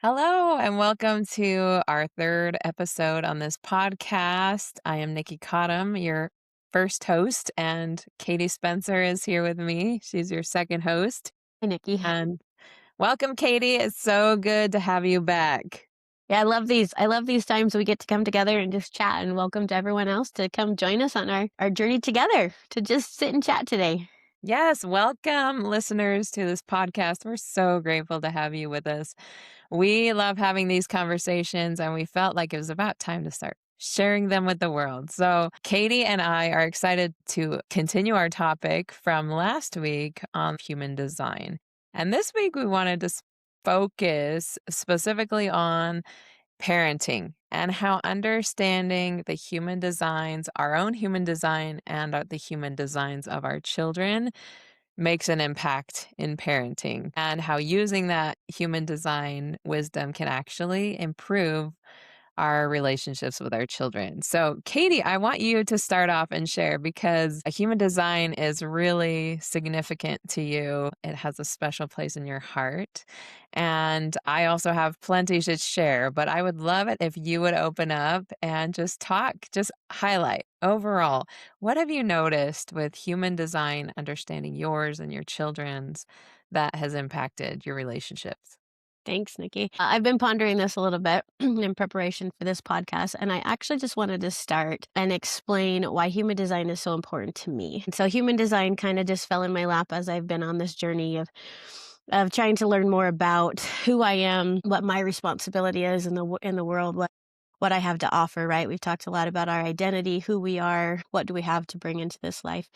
Hello, and welcome to our third episode on this podcast. I am Nikki Cottom, your first host, and Katie Spencer is here with me. She's your second host. Hi, Nikki. And welcome, Katie. It's so good to have you back. Yeah, I love these. I love these times we get to come together and just chat. And welcome to everyone else to come join us on our journey together to just sit and chat today. Yes, welcome, listeners, to this podcast. We're so grateful to have you with us. We love having these conversations, and we felt like it was about time to start sharing them with the world. So, Katie and I are excited to continue our topic from last week on human design. And this week, we wanted to focus specifically on parenting and how understanding the human designs, our own human design, and the human designs of our children makes an impact in parenting, and how using that human design wisdom can actually improve our relationships with our children. So, Katie, I want you to start off and share because a human design is really significant to you. It has a special place in your heart. And I also have plenty to share, but I would love it if you would open up and just talk, just highlight overall. What have you noticed with human design, understanding yours and your children's, that has impacted your relationships? Thanks, Nikki. I've been pondering this a little bit in preparation for this podcast, and I actually just wanted to start and explain why human design is so important to me. And so, human design kind of just fell in my lap as I've been on this journey of trying to learn more about who I am, what my responsibility is in the world, what I have to offer, right? We've talked a lot about our identity, who we are, what do we have to bring into this life.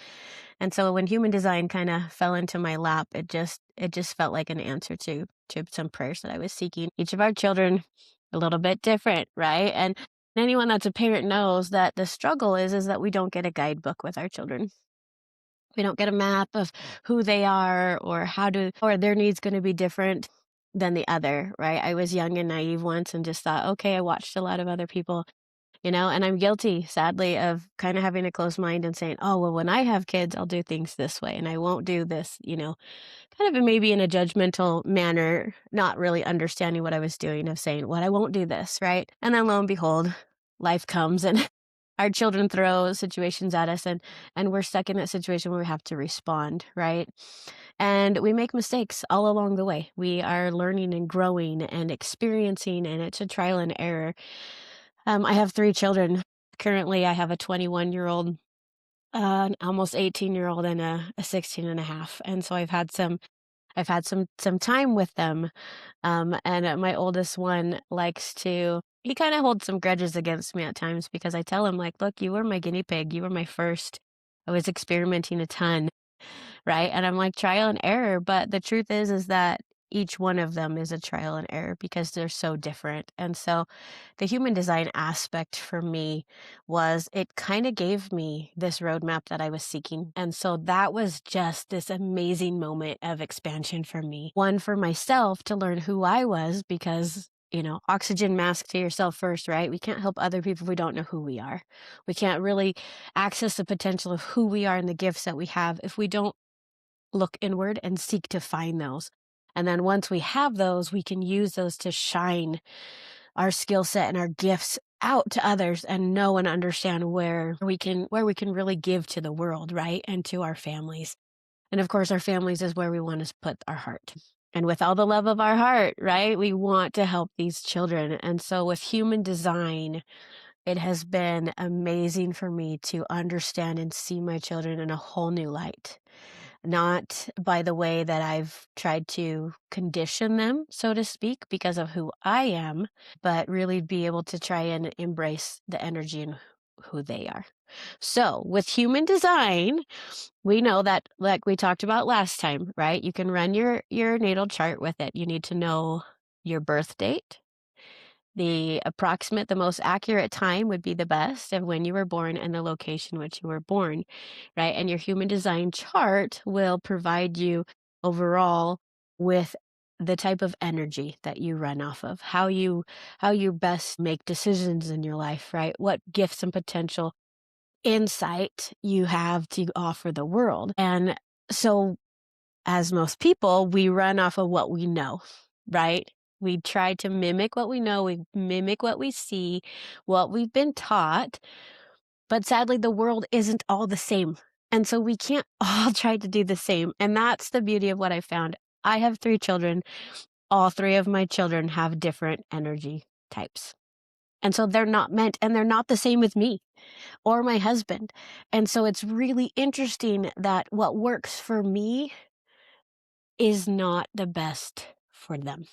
And so when human design kind of fell into my lap, it just felt like an answer to some prayers that I was seeking. Each of our children a little bit different, right? And anyone that's a parent knows that the struggle is that we don't get a guidebook with our children. We don't get a map of who they are or their needs going to be different than the other, right? I was young and naive once and just thought, okay, I watched a lot of other people, and I'm guilty, sadly, of kind of having a closed mind and saying, oh, well, when I have kids, I'll do things this way and I won't do this, kind of maybe in a judgmental manner, not really understanding what I was doing, of saying, well, I won't do this, right? And then lo and behold, life comes and our children throw situations at us, and we're stuck in that situation where we have to respond, right? And we make mistakes all along the way. We are learning and growing and experiencing, and it's a trial and error. I have three children. Currently, I have a 21-year-old, an almost 18-year-old, and a 16 and a half. And so I've had some time with them. And my oldest one he kind of holds some grudges against me at times because I tell him, like, look, you were my guinea pig. You were my first. I was experimenting a ton, right? And I'm like, trial and error. But the truth is that each one of them is a trial and error because they're so different. And so the human design aspect for me was it kind of gave me this roadmap that I was seeking. And so that was just this amazing moment of expansion for me. One, for myself to learn who I was because oxygen mask to yourself first, right? We can't help other people if we don't know who we are. We can't really access the potential of who we are and the gifts that we have if we don't look inward and seek to find those. And then once we have those, we can use those to shine our skill set and our gifts out to others and know and understand where we can really give to the world, right? And to our families. And of course, our families is where we want to put our heart. And with all the love of our heart, right? We want to help these children. And so with human design, it has been amazing for me to understand and see my children in a whole new light. Not by the way that I've tried to condition them, so to speak, because of who I am, but really be able to try and embrace the energy and who they are. So with human design, we know that, like we talked about last time, right? You can run your natal chart with it. You need to know your birth date. The most accurate time would be the best of when you were born and the location which you were born, right? And your human design chart will provide you overall with the type of energy that you run off of, how you best make decisions in your life, right? What gifts and potential insight you have to offer the world. And so, as most people, we run off of what we know, right? We try to mimic what we know, we mimic what we see, what we've been taught, but sadly, the world isn't all the same. And so we can't all try to do the same. And that's the beauty of what I found. I have 3 children. All 3 of my children have different energy types. And so they're not meant, and they're not the same with me or my husband. And so it's really interesting that what works for me is not the best for them.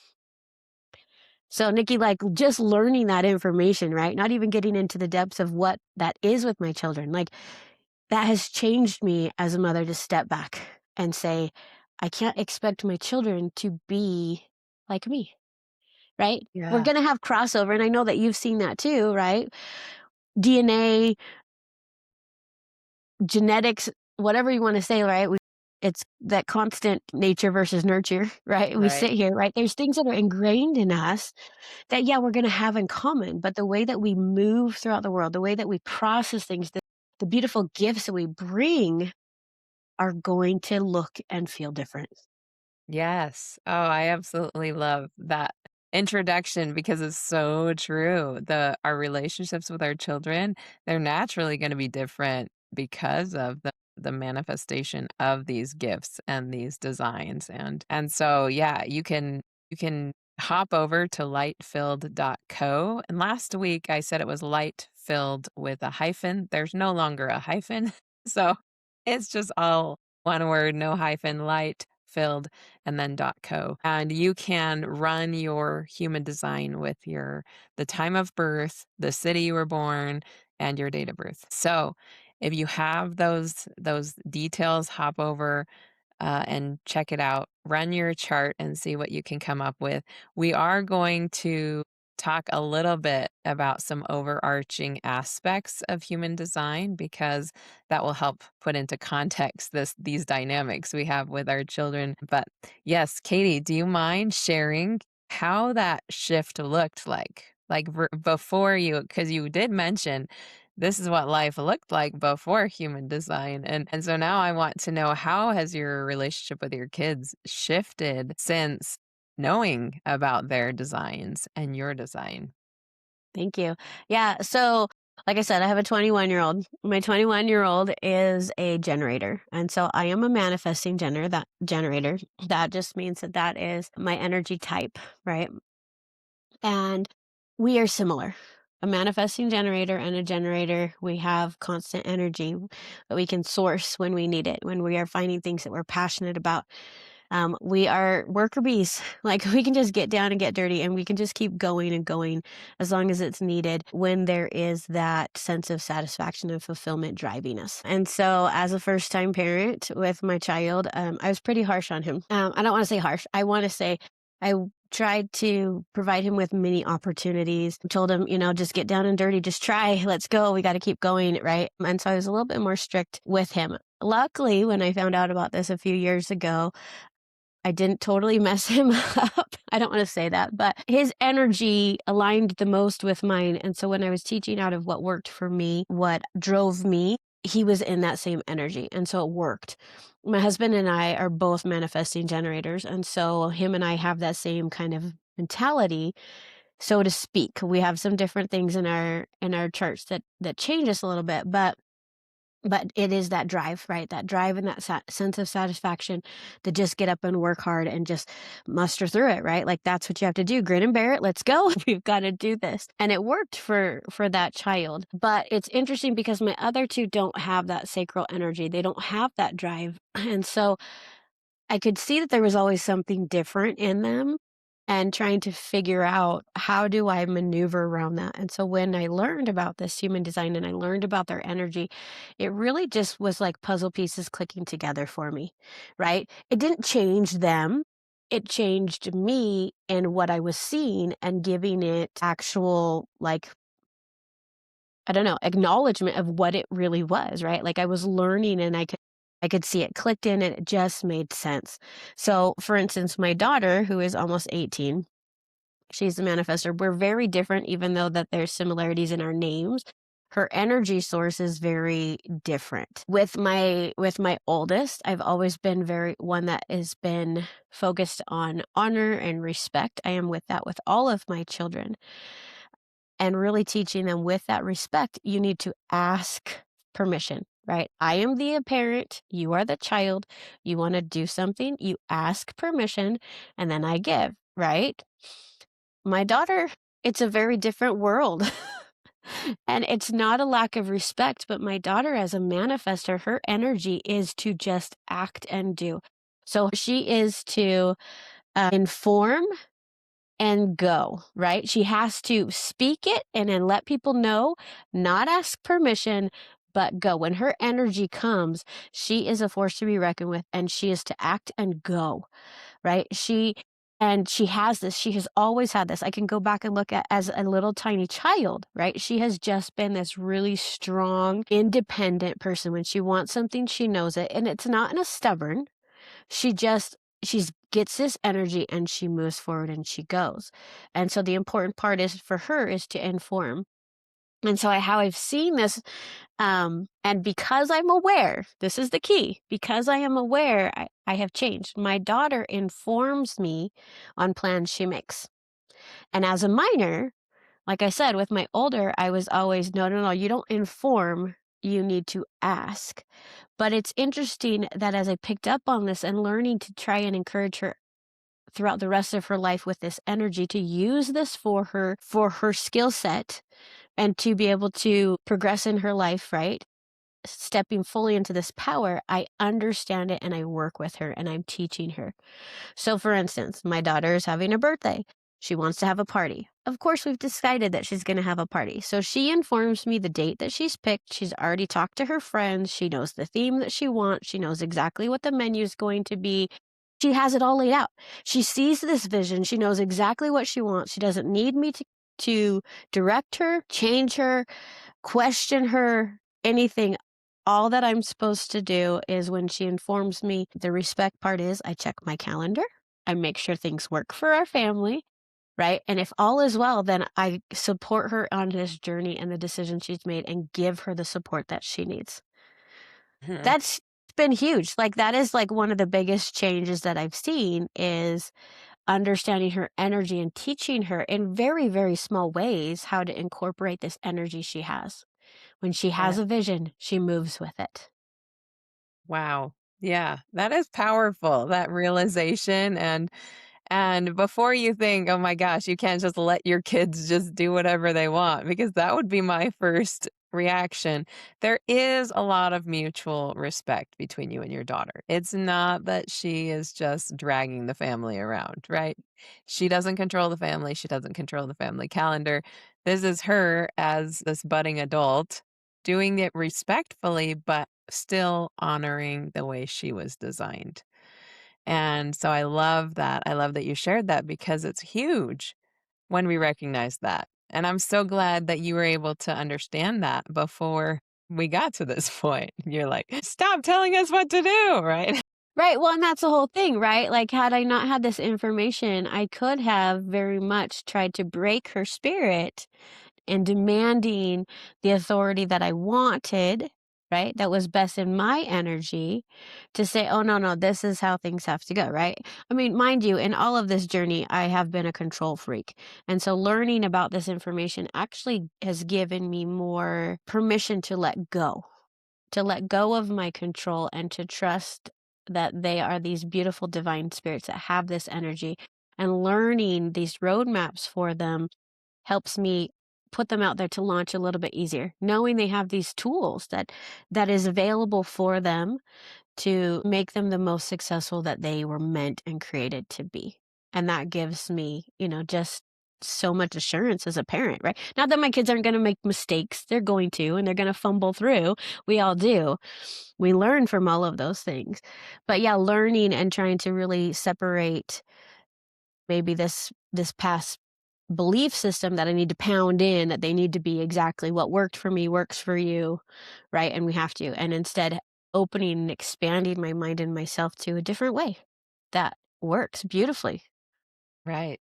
So, Nikki, like just learning that information, right? Not even getting into the depths of what that is with my children. Like that has changed me as a mother to step back and say, I can't expect my children to be like me, right? We're Yeah. going to have crossover. And I know that you've seen that too, right? DNA, genetics, whatever you want to say, right? It's that constant nature versus nurture, right? We Right. sit here, right? There's things that are ingrained in us that, yeah, we're going to have in common, but the way that we move throughout the world, the way that we process things, the beautiful gifts that we bring are going to look and feel different. Yes. Oh, I absolutely love that introduction because it's so true. Our relationships with our children, they're naturally going to be different because of the manifestation of these gifts and these designs. And so yeah, you can hop over to lightfilled.co. And last week I said it was light filled with a hyphen. There's no longer a hyphen. So it's just all one word, no hyphen, light filled and then .co. And you can run your human design with the time of birth, the city you were born, and your date of birth. So if you have those details, hop over and check it out. Run your chart and see what you can come up with. We are going to talk a little bit about some overarching aspects of human design because that will help put into context these dynamics we have with our children. But yes, Katie, do you mind sharing how that shift looked like? Like before because you did mention this is what life looked like before human design. And so now I want to know, how has your relationship with your kids shifted since knowing about their designs and your design? Thank you. Yeah. So, like I said, I have a 21-year-old. My 21-year-old is a generator. And so I am a manifesting generator. That just means that that is my energy type, right? And we are similar. A manifesting generator and a generator, we have constant energy that we can source when we need it, when we are finding things that we're passionate about. We are worker bees. Like we can just get down and get dirty and we can just keep going and going as long as it's needed when there is that sense of satisfaction and fulfillment driving us. And so as a first time parent with my child, I was pretty harsh on him. I don't want to say harsh. I want to say I tried to provide him with many opportunities. Told him, just get down and dirty, just try, let's go. We got to keep going, right? And so I was a little bit more strict with him. Luckily, when I found out about this a few years ago, I didn't totally mess him up. I don't want to say that, but his energy aligned the most with mine. And so when I was teaching out of what worked for me, what drove me, he was in that same energy. And so it worked. My husband and I are both manifesting generators. And so him and I have that same kind of mentality, so to speak. We have some different things in our charts that change us a little bit, but it is that drive, right? That drive and that sense of satisfaction to just get up and work hard and just muster through it, right? Like that's what you have to do. Grin and bear it. Let's go. We've got to do this. And it worked for that child. But it's interesting because my other two don't have that sacral energy. They don't have that drive. And so I could see that there was always something different in them and trying to figure out how do I maneuver around that. And so when I learned about this human design and I learned about their energy, it really just was like puzzle pieces clicking together for me, right? It didn't change them. It changed me and what I was seeing and giving it actual, like, I don't know, acknowledgement of what it really was, right? Like I was learning and I could see it clicked in and it just made sense. So, for instance, my daughter, who is almost 18, she's a manifestor. We're very different, even though that there's similarities in our names. her energy source is very different. With my oldest, I've always been very one that has been focused on honor and respect. I am with that with all of my children, and really teaching them with that respect, you need to ask permission, right? I am the parent, you are the child. You want to do something, you ask permission, and then I give, right? My daughter, it's a very different world. And it's not a lack of respect, but my daughter, as a manifester, her energy is to just act and do. So she is to inform and go, right? She has to speak it and then let people know, not ask permission, but go. When her energy comes, she is a force to be reckoned with, and she is to act and go, right? She has this, she has always had this. I can go back and look at as a little tiny child, right? She has just been this really strong, independent person. When she wants something, she knows it. And it's not in a stubborn, she's gets this energy and she moves forward and she goes. And so the important part is for her is to inform. And so how I've seen this, and because I'm aware, this is the key, because I am aware, I have changed. My daughter informs me on plans she makes. And as a minor, like I said, with my older, I was always, no, no, no, you don't inform, you need to ask. But it's interesting that as I picked up on this and learning to try and encourage her throughout the rest of her life with this energy to use this for her skill set and to be able to progress in her life, right? Stepping fully into this power, I understand it and I work with her and I'm teaching her. So, for instance, my daughter is having a birthday. She wants to have a party. Of course, we've decided that she's going to have a party. So she informs me the date that she's picked. She's already talked to her friends. She knows the theme that she wants. She knows exactly what the menu is going to be. She has it all laid out. She sees this vision. She knows exactly what she wants. She doesn't need me to direct her, change her, question her, anything. All that I'm supposed to do is when she informs me, the respect part is I check my calendar. I make sure things work for our family, right? And if all is well, then I support her on this journey and the decision she's made and give her the support that she needs. Mhm. That's been huge. Like that is like one of the biggest changes that I've seen is understanding her energy and teaching her in very, very small ways how to incorporate this energy she has. When she has Yeah. a vision, she moves with it. Wow. Yeah, that is powerful, that realization, and before you think, "Oh my gosh, you can't just let your kids just do whatever they want," because that would be my first reaction. There is a lot of mutual respect between you and your daughter. It's not that she is just dragging the family around, right? She doesn't control the family, she doesn't control the family calendar. This is her as this budding adult doing it respectfully, but still honoring the way she was designed. And so I love that. I love that you shared that because it's huge when we recognize that. And I'm so glad that you were able to understand that before we got to this point. You're like, stop telling us what to do, right? Right, well, and that's the whole thing, right? Like, had I not had this information, I could have very much tried to break her spirit and demanding the authority that I wanted, right? That was best in my energy to say, oh, no, no, this is how things have to go, right? I mean, mind you, in all of this journey, I have been a control freak. And so learning about this information actually has given me more permission to let go of my control and to trust that they are these beautiful divine spirits that have this energy. And learning these roadmaps for them helps me put them out there to launch a little bit easier, knowing they have these tools that is available for them to make them the most successful that they were meant and created to be. And that gives me, just so much assurance as a parent, right? Not that my kids aren't going to make mistakes, they're going to, and they're going to fumble through. We all do. We learn from all of those things. But yeah, learning and trying to really separate maybe this past belief system that I need to pound in, that they need to be exactly what worked for me works for you, right? And we have to. And instead, opening and expanding my mind and myself to a different way that works beautifully. Right.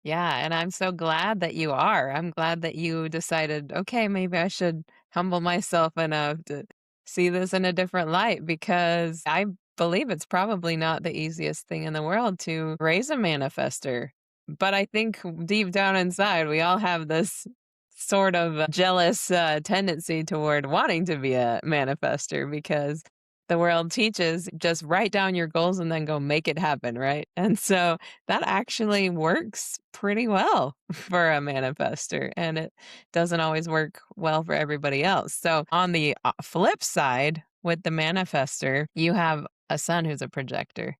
Yeah, and I'm so glad that you are. I'm glad that you decided, okay, maybe I should humble myself enough to see this in a different light because I believe it's probably not the easiest thing in the world to raise a manifester. But I think deep down inside, we all have this sort of jealous tendency toward wanting to be a manifester because the world teaches just write down your goals and then go make it happen, right? And so that actually works pretty well for a manifester, and it doesn't always work well for everybody else. So, on the flip side, with the manifester, you have a son who's a projector.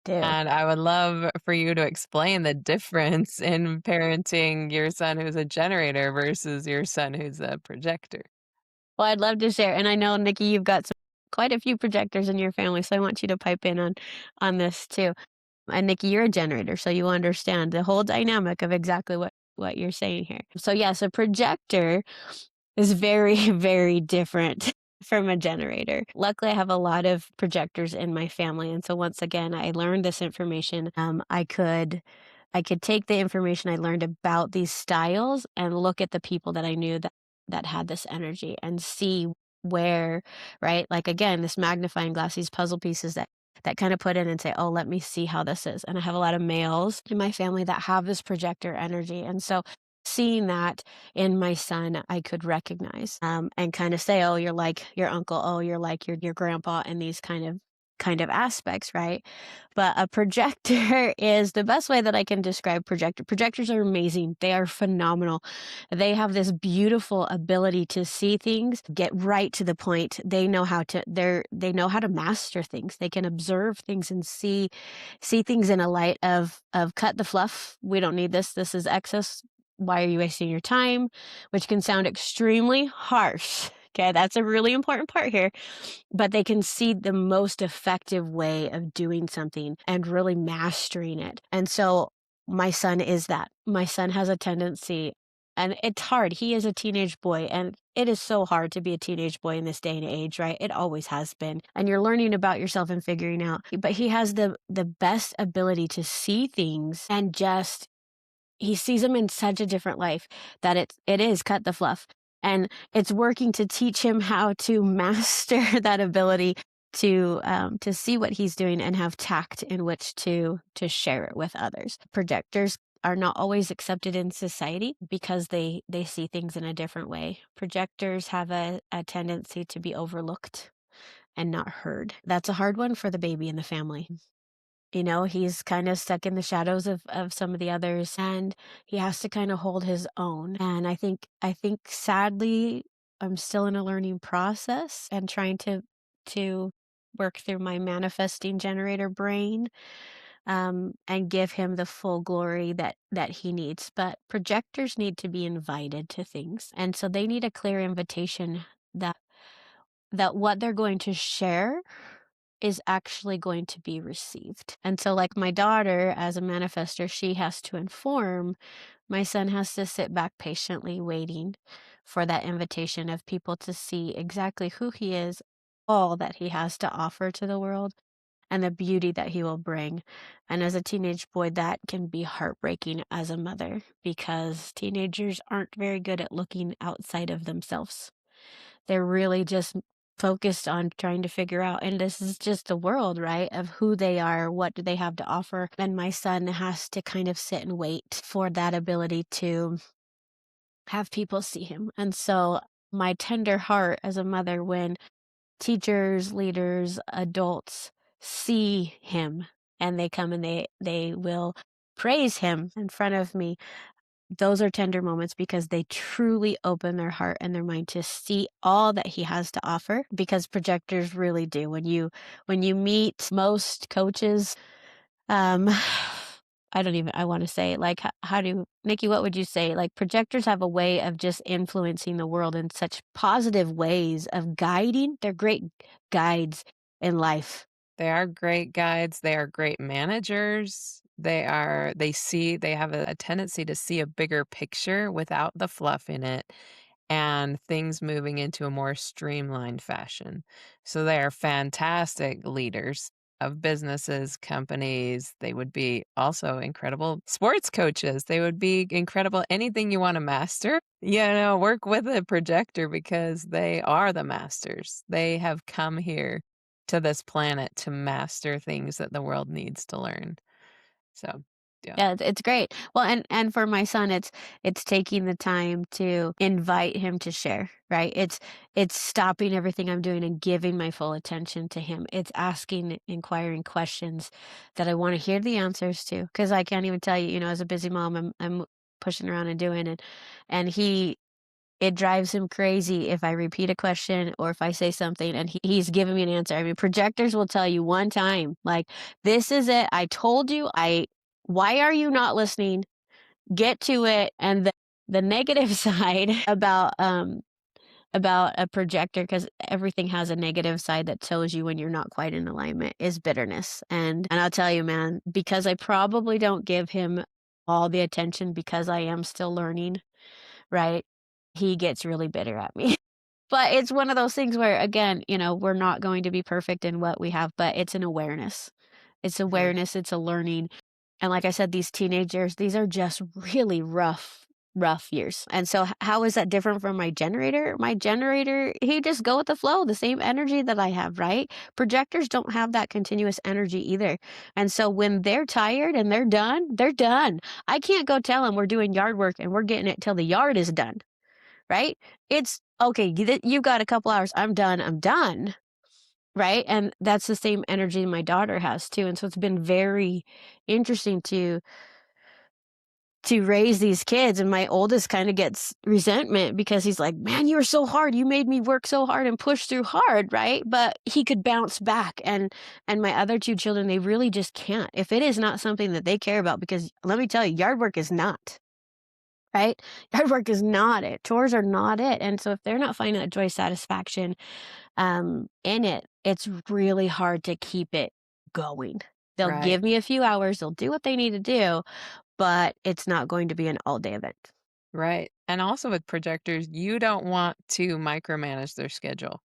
Dude. And I would love for you to explain the difference in parenting your son who's a generator versus your son who's a projector. Well, I'd love to share, and I know, Nikki, you've got quite a few projectors in your family, so I want you to pipe in on this too. And Nikki, you're a generator, so you understand the whole dynamic of exactly what you're saying here. So yes, a projector is very, very different from a generator. Luckily, I have a lot of projectors in my family, and so once again, I learned this information. I could take the information I learned about these styles and look at the people that I knew that had this energy and see where, right? Like again, this magnifying glass, these puzzle pieces that kind of put in and say, "Oh, let me see how this is." And I have a lot of males in my family that have this projector energy. And so seeing that in my son, I could recognize and kind of say, "Oh, you're like your uncle. Oh, you're like your grandpa," and these kind of aspects, right? But a projector is the best way that I can describe projector. Projectors are amazing. They are phenomenal. They have this beautiful ability to see things, get right to the point. They know how to master things. They can observe things and see things in a light of cut the fluff. We don't need this. This is excess. Why are you wasting your time? Which can sound extremely harsh. Okay, that's a really important part here, but they can see the most effective way of doing something and really mastering it. And so my son is that. My son has a tendency, and it's hard. He is a teenage boy, and it is so hard to be a teenage boy in this day and age, right? It always has been. And you're learning about yourself and figuring out. But he has the best ability to see things and just he sees them in such a different life that it is cut the fluff. And it's working to teach him how to master that ability to see what he's doing and have tact in which to share it with others. Projectors are not always accepted in society because they see things in a different way. Projectors have a tendency to be overlooked and not heard. That's a hard one for the baby in the family. He's kind of stuck in the shadows of some of the others, and he has to kind of hold his own. And I think sadly, I'm still in a learning process and trying to work through my manifesting generator brain, and give him the full glory that he needs. But projectors need to be invited to things, and so they need a clear invitation that that what they're going to share is actually going to be received. And so, like my daughter, as a manifester, she has to inform. My son has to sit back patiently waiting for that invitation of people to see exactly who he is, all that he has to offer to the world, and the beauty that he will bring. And as a teenage boy, that can be heartbreaking as a mother because teenagers aren't very good at looking outside of themselves. They're really just focused on trying to figure out, and this is just the world, right, of who they are, what do they have to offer. And my son has to kind of sit and wait for that ability to have people see him. And so my tender heart as a mother when teachers, leaders, adults see him and they come and they will praise him in front of me, those are tender moments because they truly open their heart and their mind to see all that he has to offer, because projectors really do. When you meet most coaches, um I want to say, like, how do Nikki, what would you say? Like, projectors have a way of just influencing the world in such positive ways of guiding. They're great guides in life. They are great guides, they are great managers, they have a tendency to see a bigger picture without the fluff in it and things moving into a more streamlined fashion. So they are fantastic leaders of businesses, companies. They would be also incredible sports coaches. They would be incredible anything you want to master. Work with a projector because they are the masters. They have come here to this planet to master things that the world needs to learn. So, yeah. Yeah, it's great. Well, and for my son, it's taking the time to invite him to share, right? It's stopping everything I'm doing and giving my full attention to him. It's asking inquiring questions that I want to hear the answers to because I can't even tell you, as a busy mom, I'm pushing around and doing it, and it drives him crazy if I repeat a question or if I say something and he's giving me an answer. I mean, projectors will tell you one time, like, "This is it. I told you. I Why are you not listening? Get to it." And the negative side about a projector, because everything has a negative side that tells you when you're not quite in alignment, is bitterness. And I'll tell you, man, because I probably don't give him all the attention because I am still learning, right? He gets really bitter at me. But it's one of those things where, again, we're not going to be perfect in what we have, but it's an awareness. It's Mhm. awareness, it's a learning. And like I said, these teenagers, these are just really rough years. And so how is that different from my generator? My generator, he just go with the flow, the same energy that I have, right? Projectors don't have that continuous energy either. And so when they're tired and they're done, they're done. I can't go tell them we're doing yard work and we're getting it till the yard is done, right? It's okay, you've got a couple hours. I'm done, right? And that's the same energy my daughter has too. And so it's been very interesting to raise these kids. And my oldest kind of gets resentment because he's like, "Man, you were so hard. You made me work so hard and push through hard," right? But he could bounce back. And my other two children, they really just can't. If it is not something that they care about, because let me tell you, yard work is not. Right? Yard work is not it. Chores are not it. And so if they're not finding that joy, satisfaction, in it, it's really hard to keep it going. They'll Right. give me a few hours, they'll do what they need to do, but it's not going to be an all day event. Right. And also with projectors, you don't want to micromanage their schedule.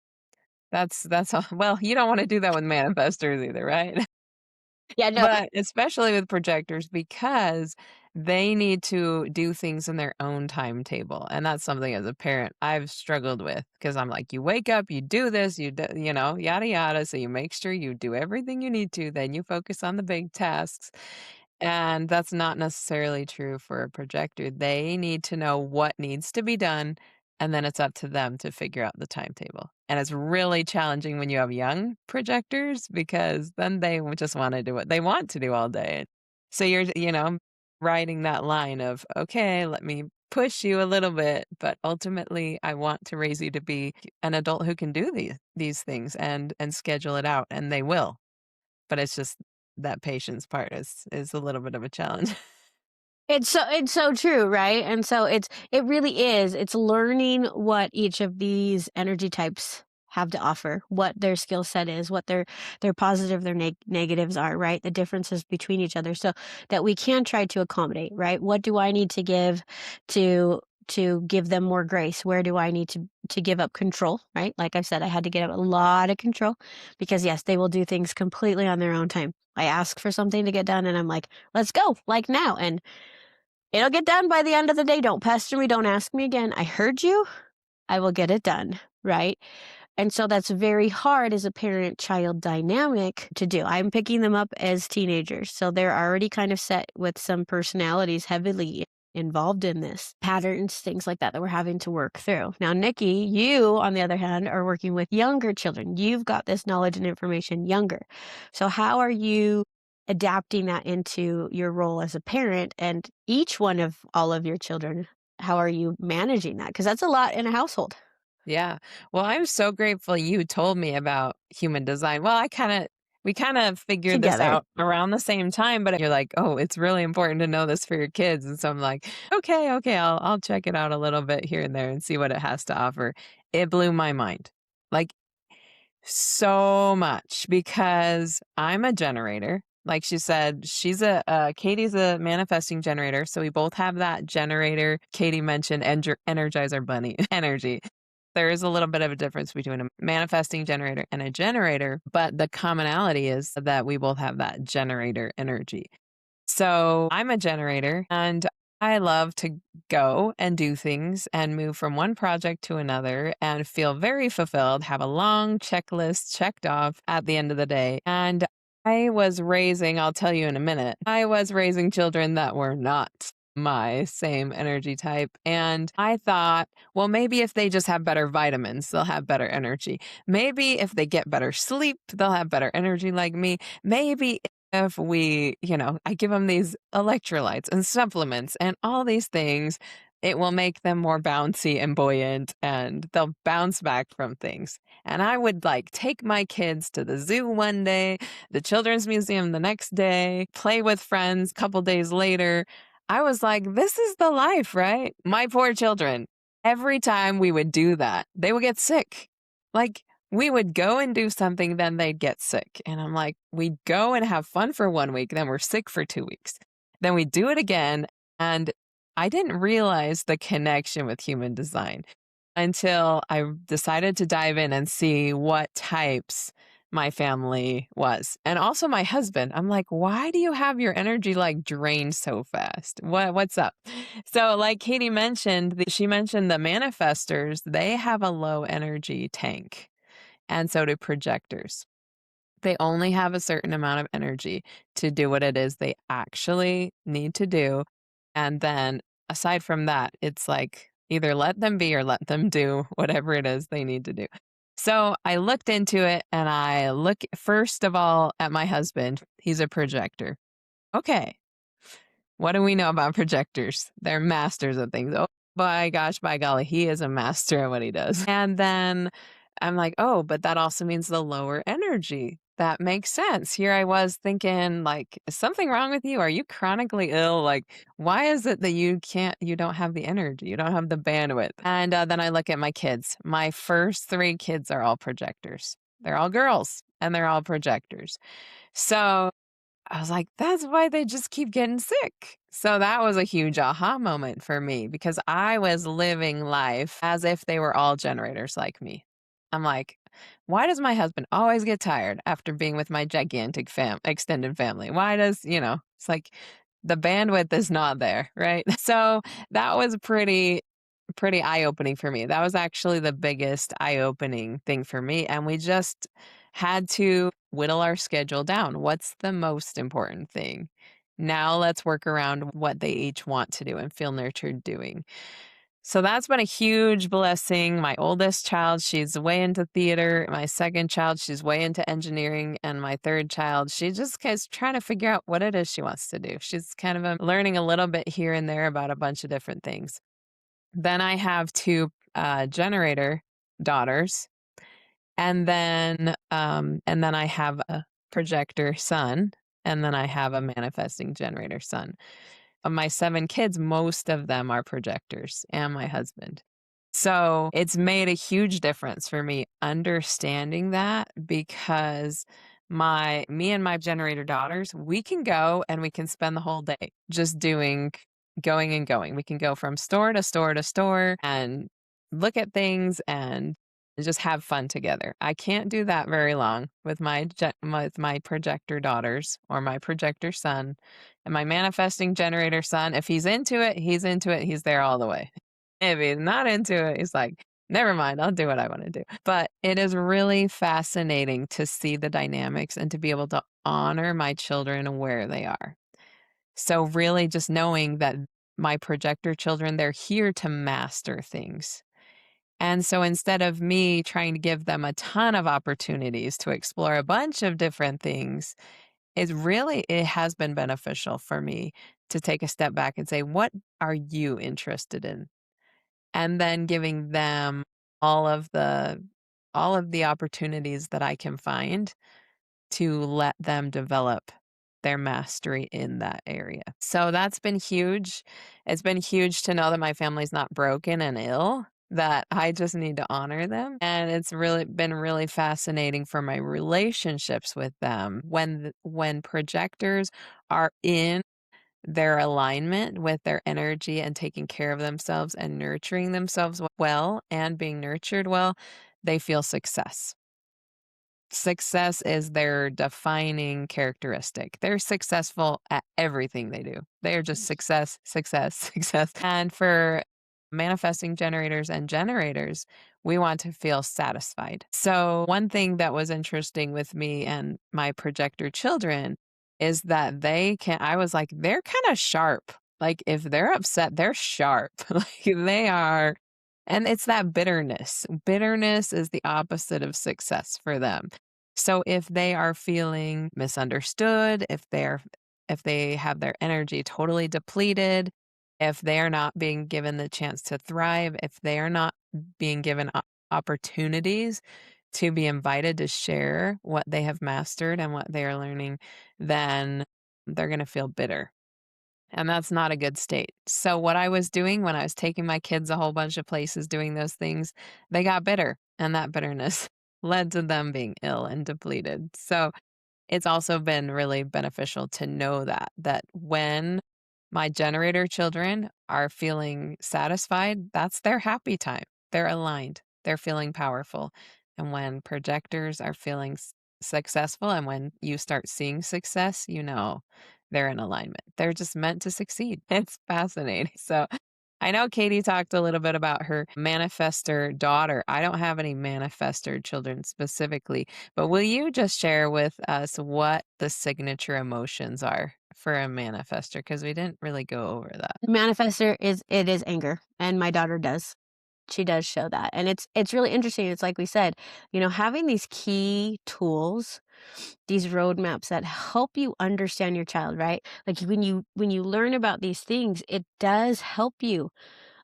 That's all. Well, you don't want to do that with manifestors either, right? Yeah, no. But especially with projectors because they need to do things in their own timetable. And that's something as a parent I've struggled with because I'm like, you wake up, you do this, yada yada. So you make sure you do everything you need to, then you focus on the big tasks. And that's not necessarily true for a projector. They need to know what needs to be done, and then it's up to them to figure out the timetable. And it's really challenging when you have young projectors because then they would just want to do what they want to do all day. So you're riding that line of, okay, let me push you a little bit, but ultimately I want to raise you to be an adult who can do these things and schedule it out, and they will. But it's just that patience part is a little bit of a challenge. It's so true, right? And so it really is. It's learning what each of these energy types have to offer, what their skill set is, what their positive, their negatives are, right? The differences between each other, so that we can try to accommodate, right? What do I need to give to give them more grace? Where do I need to give up control, right? Like I said, I had to give up a lot of control because yes, they will do things completely on their own time. I ask for something to get done and I'm like, "Let's go, like now." And it'll get done by the end of the day. Don't pester me. Don't ask me again. I heard you. I will get it done. Right. And so that's very hard as a parent child dynamic to do. I'm picking them up as teenagers. So they're already kind of set with some personalities heavily involved in this patterns, things like that that we're having to work through. Now, Nikki, you, on the other hand, are working with younger children. You've got this knowledge and information younger. So, how are you adapting that into your role as a parent and each one of all of your children? How are you managing that? Because that's a lot in a household Yeah. Well, I'm so grateful you told me about human design. Well, we kinda figured this together. out around the same time, but you're like, "Oh, it's really important to know this for your kids." And so I'm like, "Okay, okay, I'll check it out a little bit here and there and see what it has to offer." It blew my mind. Like, so much because I'm a generator. Like she said, Katie's a manifesting generator, so we both have that generator. Katie mentioned energizer bunny energy. There is a little bit of a difference between a manifesting generator and a generator, but the commonality is that we both have that generator energy. So I'm a generator and I love to go and do things and move from one project to another and feel very fulfilled, have a long checklist checked off at the end of the day. And I was raising, I'll tell you in a minute, I was raising children that were not my same energy type. And I thought, well, maybe if they just have better vitamins, they'll have better energy. Maybe if they get better sleep, they'll have better energy like me. Maybe if we, I give them these electrolytes and supplements and all these things, it will make them more bouncy and buoyant and they'll bounce back from things. And I would like take my kids to the zoo one day, the children's museum the next day, play with friends a couple days later. I was like, this is the life, right? My poor children. Every time we would do that, they would get sick. Like, we would go and do something, then they'd get sick. And I'm like, we'd go and have fun for 1 week, then we're sick for 2 weeks. Then we do it again. And I didn't realize the connection with human design until I decided to dive in and see what types my family was. And also my husband. I'm like, why do you have your energy like drained so fast? What's up? So like Katie mentioned, she mentioned the manifestors, they have a low energy tank. And so do projectors. They only have a certain amount of energy to do what it is they actually need to do. And then aside from that, it's like either let them be or let them do whatever it is they need to do. So I looked into it and I look first of all at my husband. He's a projector. Okay. What do we know about projectors? They're masters of things. Oh, by gosh, by golly, he is a master at what he does. And then I'm like, oh, but that also means the lower energy. That makes sense. Here I was thinking, like, is something wrong with you? Are you chronically ill? Like, why is it that you don't have the energy? You don't have the bandwidth. And then I look at my kids. My first three kids are all projectors. They're all girls and they're all projectors. So I was like, that's why they just keep getting sick. So that was a huge aha moment for me because I was living life as if they were all generators like me. I'm like, why does my husband always get tired after being with my gigantic extended family? Why does, it's like the bandwidth is not there, right? So that was pretty eye-opening for me. That was actually the biggest eye-opening thing for me, and we just had to whittle our schedule down. What's the most important thing? Now let's work around what they each want to do and feel nurtured doing. So that's been a huge blessing. My oldest child, she's way into theater. My second child, she's way into engineering. And my third child, she just is trying to figure out what it is she wants to do. She's kind of learning a little bit here and there about a bunch of different things. Then I have two generator daughters, and then I have a projector son, and then I have a manifesting generator son. Of my 7 kids, most of them are projectors, and my husband. So it's made a huge difference for me understanding that because me and my generator daughters, we can go and we can spend the whole day just going and going. We can go from store to store to store and look at things and just have fun together. I can't do that very long with my projector daughters or my projector son and my manifesting generator son. If he's into it, he's into it. He's there all the way. If he's not into it, he's like, never mind, I'll do what I want to do. But it is really fascinating to see the dynamics and to be able to honor my children where they are. So really just knowing that my projector children, they're here to master things. And so instead of me trying to give them a ton of opportunities to explore a bunch of different things, it has been beneficial for me to take a step back and say, what are you interested in? And then giving them all of the all of the opportunities that I can find to let them develop their mastery in that area. So that's been huge. It's been huge to know that my family's not broken and ill, that I just need to honor them. And it's really been really fascinating for my relationships with them when projectors are in their alignment with their energy and taking care of themselves and nurturing themselves well and being nurtured well, they feel success. Success is their defining characteristic. They're successful at everything they do. They are just success, success, success. And for manifesting generators and generators, we want to feel satisfied. So, one thing that was interesting with me and my projector children is that I was like, they're kind of sharp. Like, if they're upset, they're sharp. Like, they are. And it's that bitterness. Bitterness is the opposite of success for them. So if they are feeling misunderstood, if they have their energy totally depleted, if they are not being given the chance to thrive, if they are not being given opportunities to be invited to share what they have mastered and what they are learning, then they're going to feel bitter. And that's not a good state. So what I was doing when I was taking my kids a whole bunch of places doing those things, they got bitter, and that bitterness led to them being ill and depleted. So it's also been really beneficial to know that when my generator children are feeling satisfied, that's their happy time. They're aligned. They're feeling powerful. And when projectors are feeling successful and when you start seeing success, you know they're in alignment. They're just meant to succeed. It's fascinating. So I know Katie talked a little bit about her manifester daughter. I don't have any manifester children specifically, but will you just share with us what the signature emotions are for a manifester? Because we didn't really go over that. Manifester is anger, and my daughter does. She does show that. And it's really interesting. It's like we said, having these key tools, these roadmaps that help you understand your child, right? Like when you learn about these things, it does help you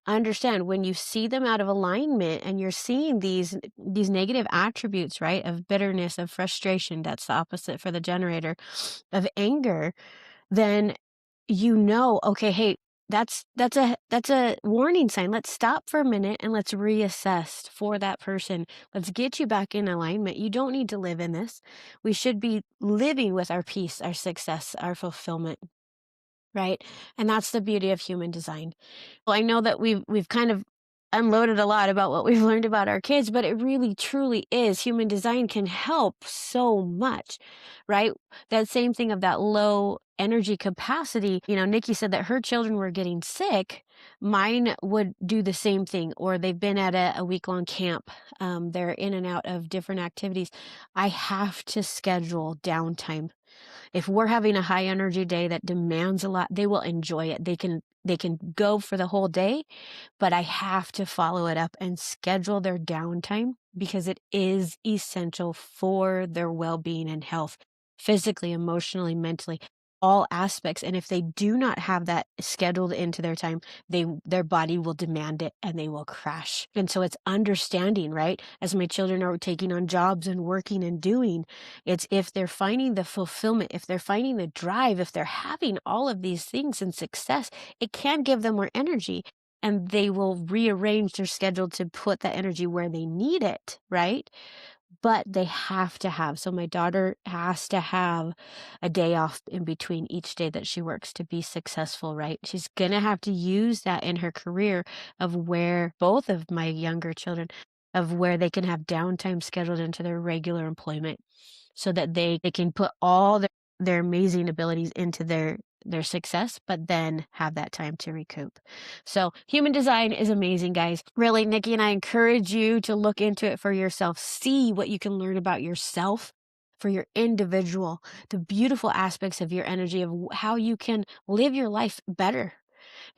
understand when you see them out of alignment and you're seeing these negative attributes, right? Of bitterness, of frustration, that's the opposite for the generator, of anger, then okay, hey, that's a warning sign. Let's stop for a minute and let's reassess for that person. Let's get you back in alignment. You don't need to live in this. We should be living with our peace, our success, our fulfillment, right? And that's the beauty of human design. Well, I know that we've kind of unloaded a lot about what we've learned about our kids, but it really truly is. Human design can help so much, right? That same thing of that low energy capacity. Nikki said that her children were getting sick. Mine would do the same thing, or they've been at a week-long camp. They're in and out of different activities. I have to schedule downtime. If we're having a high energy day that demands a lot, they will enjoy it. They can go for the whole day, but I have to follow it up and schedule their downtime because it is essential for their well-being and health, physically, emotionally, mentally, all aspects. And if they do not have that scheduled into their time, their body will demand it and they will crash. And so it's understanding, right? As my children are taking on jobs and working and doing, it's if they're finding the fulfillment, if they're finding the drive, if they're having all of these things and success, it can give them more energy and they will rearrange their schedule to put that energy where they need it, right? But they have to have. So my daughter has to have a day off in between each day that she works to be successful, right? She's going to have to use that in her career of where both of my younger children of where they can have downtime scheduled into their regular employment so that they can put all their amazing abilities into their success, but then have that time to recoup. So human design is amazing, guys. Really, Nikki and I encourage you to look into it for yourself. See what you can learn about yourself for your individual, the beautiful aspects of your energy, of how you can live your life better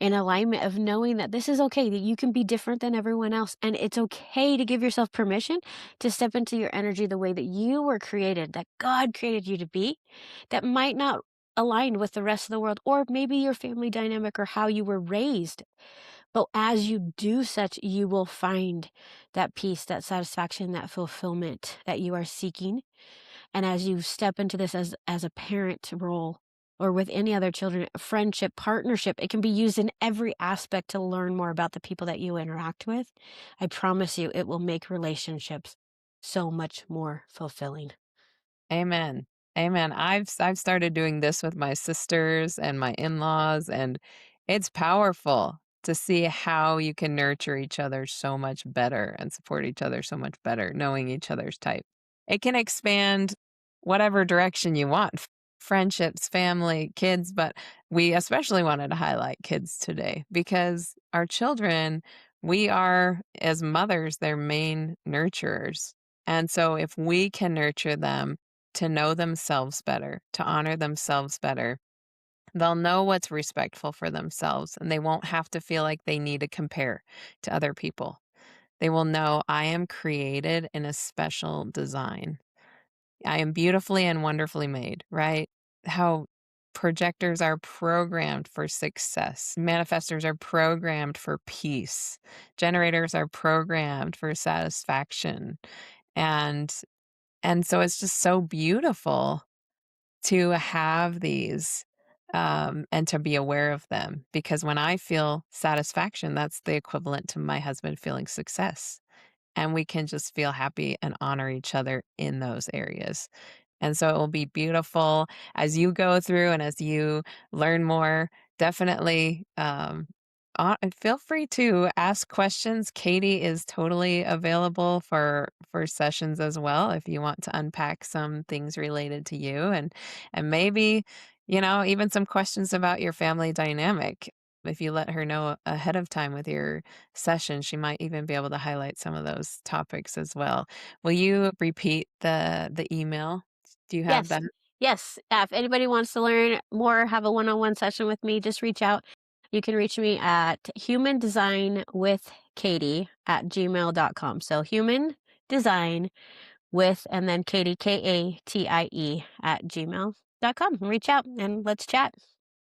in alignment of knowing that this is okay, that you can be different than everyone else. And it's okay to give yourself permission to step into your energy the way that you were created, that God created you to be, that might not align with the rest of the world, or maybe your family dynamic or how you were raised. But as you do such, you will find that peace, that satisfaction, that fulfillment that you are seeking. And as you step into this as a parent role or with any other children, friendship, partnership, it can be used in every aspect to learn more about the people that you interact with. I promise you, it will make relationships so much more fulfilling. Amen. Amen. I've started doing this with my sisters and my in-laws, and it's powerful to see how you can nurture each other so much better and support each other so much better, knowing each other's type. It can expand whatever direction you want, friendships, family, kids, but we especially wanted to highlight kids today because our children, we are, as mothers, their main nurturers. And so if we can nurture them to know themselves better, to honor themselves better, they'll know what's respectful for themselves and they won't have to feel like they need to compare to other people. They will know I am created in a special design. I am beautifully and wonderfully made, right? How projectors are programmed for success, manifestors are programmed for peace, generators are programmed for satisfaction. And and so it's just so beautiful to have these, and to be aware of them, because when I feel satisfaction, that's the equivalent to my husband feeling success, and we can just feel happy and honor each other in those areas. And so it will be beautiful as you go through and as you learn more. Definitely, and feel free to ask questions. Katie is totally available for sessions as well if you want to unpack some things related to you and maybe, even some questions about your family dynamic. If you let her know ahead of time with your session, she might even be able to highlight some of those topics as well. Will you repeat the email? Do you have Yes. that? Yes. If anybody wants to learn more, have a one-on-one session with me, just reach out. You can reach me at humandesignwithkatie@gmail.com. So human design with and then Katie Katie @gmail.com. Reach out and let's chat.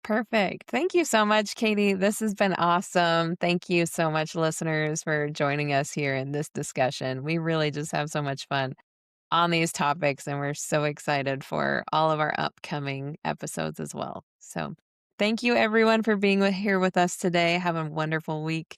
Perfect. Thank you so much, Katie. This has been awesome. Thank you so much, listeners, for joining us here in this discussion. We really just have so much fun on these topics, and we're so excited for all of our upcoming episodes as well. So, thank you, everyone, for being here with us today. Have a wonderful week.